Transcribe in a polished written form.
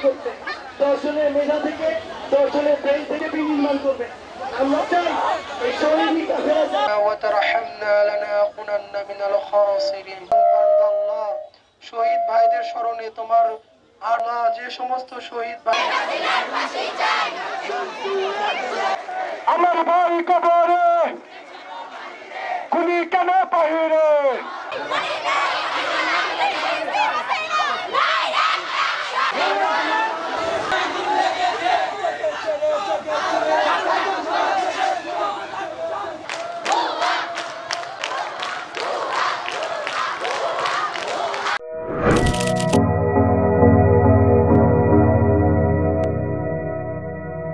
করবে, 10 জনের মেধা থেকে, 10 জনের ব্রেন থেকে বিনির্মাণ করবে। আমরা চাই এই শহীদ কাফেলা وترحمنا لنكونن من الخاسرين। আল্লাহ, শহীদ ভাইদের স্মরণে তোমার আল্লাহ যে সমস্ত শহীদ ভাই আমার ভাই কবরে গুলি কেন বাহিরে